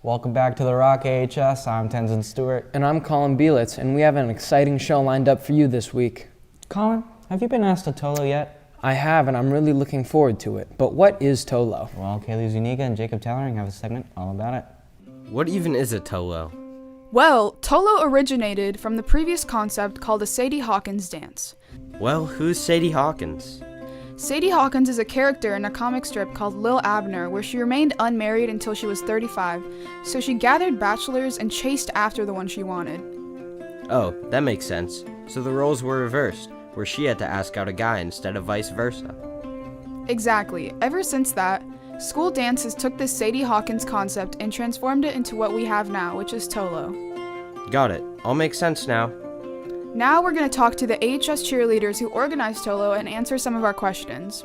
Welcome back to the Rock AHS. I'm Tenzin Stewart. And I'm Colin Bielitz, and we have an exciting show lined up for you this week. Colin, have you been asked to Tolo yet? I have, and I'm really looking forward to it. But what is Tolo? Well, Kaylee Zuniga and Jacob Tellering have a segment all about it. What even is a Tolo? Well, Tolo originated from the previous concept called a Sadie Hawkins dance. Well, who's Sadie Hawkins? Sadie Hawkins is a character in a comic strip called Lil Abner, where she remained unmarried until she was 35, so she gathered bachelors and chased after the one she wanted. Oh, that makes sense. So the roles were reversed, where she had to ask out a guy instead of vice versa. Exactly. Ever since that, school dances took this Sadie Hawkins concept and transformed it into what we have now, which is Tolo. Got it. All makes sense now. Now we're going to talk to the AHS cheerleaders who organized Tolo and answer some of our questions.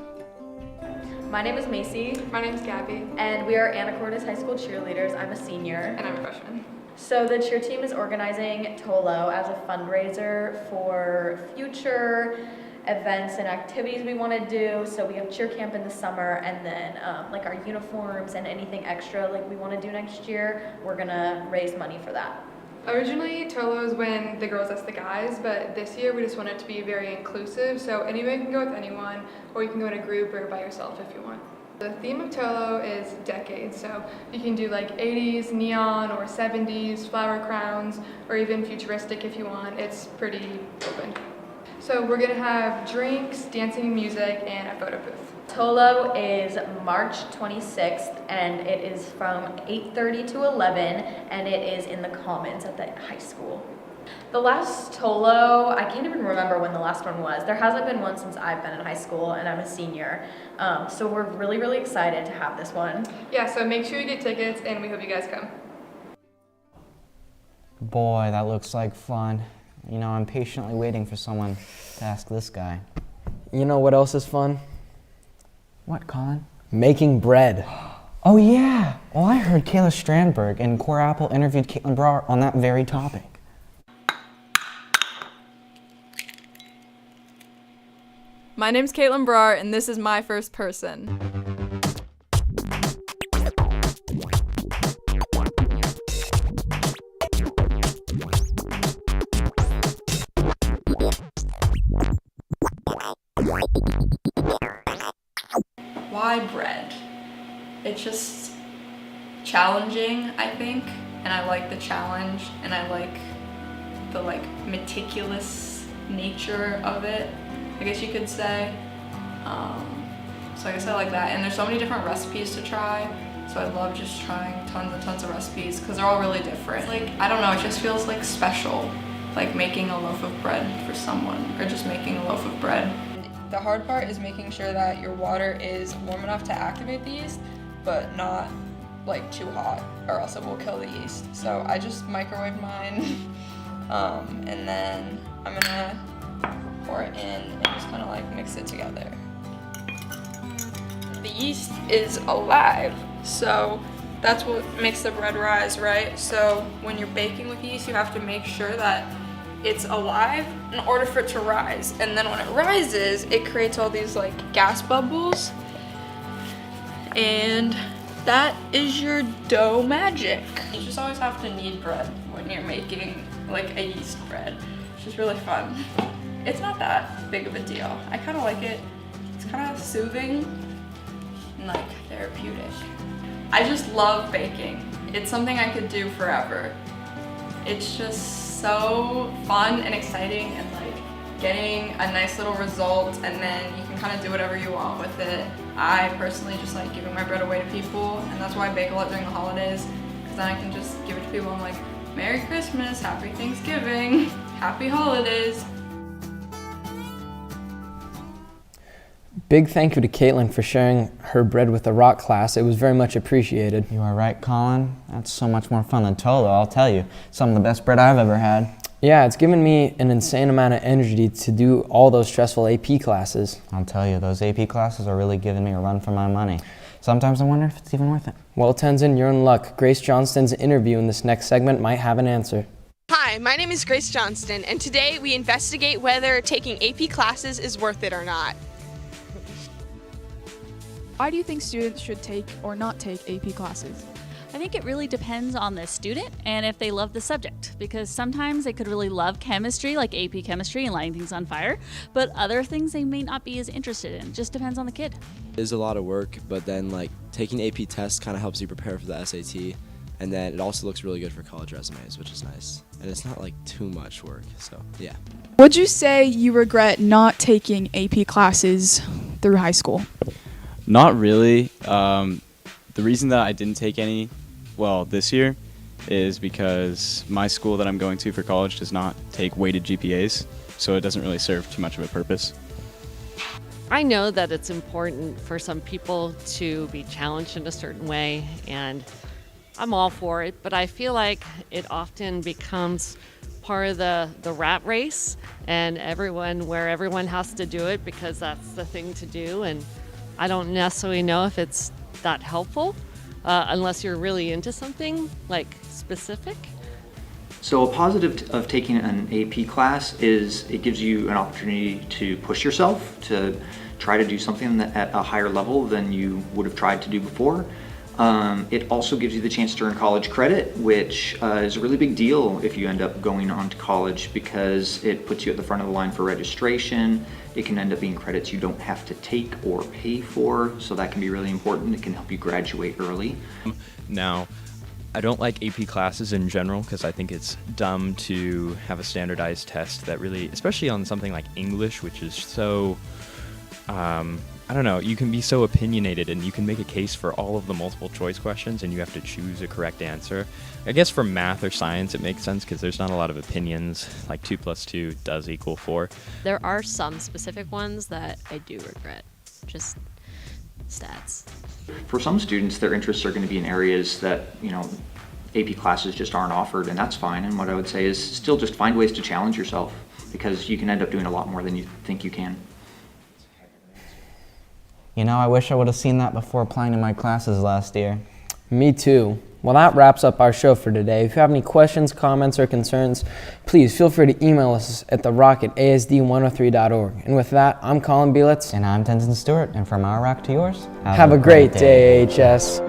My name is Macy. My name is Gabby. And we are Anacortes High School cheerleaders. I'm a senior. And I'm a freshman. So the cheer team is organizing Tolo as a fundraiser for future events and activities we want to do. So we have cheer camp in the summer, and then like our uniforms and anything extra like we want to do next year, we're going to raise money for that. Originally, Tolo is when the girls ask the guys, but this year we just want it to be very inclusive, so anyone can go with anyone, or you can go in a group or by yourself if you want. The theme of Tolo is decades, so you can do like 80s, neon, or 70s, flower crowns, or even futuristic if you want. It's pretty open. So we're going to have drinks, dancing, music, and a photo booth. Tolo is March 26th, and it is from 8:30 to 11, and it is in the Commons at the high school. The last Tolo, I can't even remember when the last one was. There hasn't been one since I've been in high school, and I'm a senior. So we're really, really excited to have this one. Yeah, so make sure you get tickets, and we hope you guys come. Boy, that looks like fun. You know, I'm patiently waiting for someone to ask this guy. You know what else is fun? What, Colin? Making bread. Oh, yeah. Well, I heard Kayla Strandberg and Core Apple interviewed Caitlin Brar on that very topic. My name's Caitlin Brar, and this is my first person. Why bread? It's just challenging, I think, and I like the challenge, and I like the meticulous nature of it, I guess you could say. So I guess I like that, and there's so many different recipes to try, so I love just trying tons and tons of recipes because they're all really different. I don't know, it just feels special, like making a loaf of bread for someone, or just making a loaf of bread. The hard part is making sure that your water is warm enough to activate the yeast, but not too hot, or else it will kill the yeast. So I just microwave mine, and then I'm gonna pour it in and just kind of mix it together. The yeast is alive, so that's what makes the bread rise, right? So when you're baking with yeast, you have to make sure that it's alive in order for it to rise. And then when it rises, it creates all these gas bubbles. And that is your dough magic. You just always have to knead bread when you're making a yeast bread. It's just really fun. It's not that big of a deal. I kind of like it. It's kind of soothing and therapeutic. I just love baking. It's something I could do forever. It's just so fun and exciting, and getting a nice little result, and then you can kind of do whatever you want with it. I personally just like giving my bread away to people, and that's why I bake a lot during the holidays, because then I can just give it to people. I'm like, Merry Christmas, Happy Thanksgiving, Happy Holidays. Big thank you to Caitlin for sharing her bread with the rock class. It was very much appreciated. You are right, Colin. That's so much more fun than Tolo, I'll tell you. Some of the best bread I've ever had. Yeah, it's given me an insane amount of energy to do all those stressful AP classes. I'll tell you, those AP classes are really giving me a run for my money. Sometimes I wonder if it's even worth it. Well, Tenzin, you're in luck. Grace Johnston's interview in this next segment might have an answer. Hi, my name is Grace Johnston, and today we investigate whether taking AP classes is worth it or not. Why do you think students should take or not take AP classes? I think it really depends on the student and if they love the subject, because sometimes they could really love chemistry, like AP chemistry and lighting things on fire, but other things they may not be as interested in. Just depends on the kid. It is a lot of work, but then like taking AP tests kind of helps you prepare for the SAT, and then it also looks really good for college resumes, which is nice. And it's not like too much work, so yeah. Would you say you regret not taking AP classes through high school? Not really. The reason that I didn't take any, well, this year, is because my school that I'm going to for college does not take weighted GPAs, so it doesn't really serve too much of a purpose. I know that it's important for some people to be challenged in a certain way, and I'm all for it, but I feel like it often becomes part of the rat race, and where everyone has to do it because that's the thing to do, and I don't necessarily know if it's that helpful unless you're really into something like specific. So a positive of taking an AP class is it gives you an opportunity to push yourself, to try to do something at a higher level than you would have tried to do before. It also gives you the chance to earn college credit, which is a really big deal if you end up going on to college, because it puts you at the front of the line for registration. It can end up being credits you don't have to take or pay for, so that can be really important. It can help you graduate early. Now, I don't like AP classes in general because I think it's dumb to have a standardized test that really, especially on something like English, which is so, I don't know, you can be so opinionated and you can make a case for all of the multiple choice questions and you have to choose a correct answer. I guess for math or science it makes sense because there's not a lot of opinions, like 2 + 2 does equal 4. There are some specific ones that I do regret, just stats. For some students, their interests are going to be in areas that, AP classes just aren't offered, and that's fine. And what I would say is still just find ways to challenge yourself, because you can end up doing a lot more than you think you can. I wish I would have seen that before applying to my classes last year. Me too. Well, that wraps up our show for today. If you have any questions, comments, or concerns, please feel free to email us at therock@asd103.org. And with that, I'm Colin Bielitz. And I'm Tenzin Stewart. And from our rock to yours, have a great day, AHS.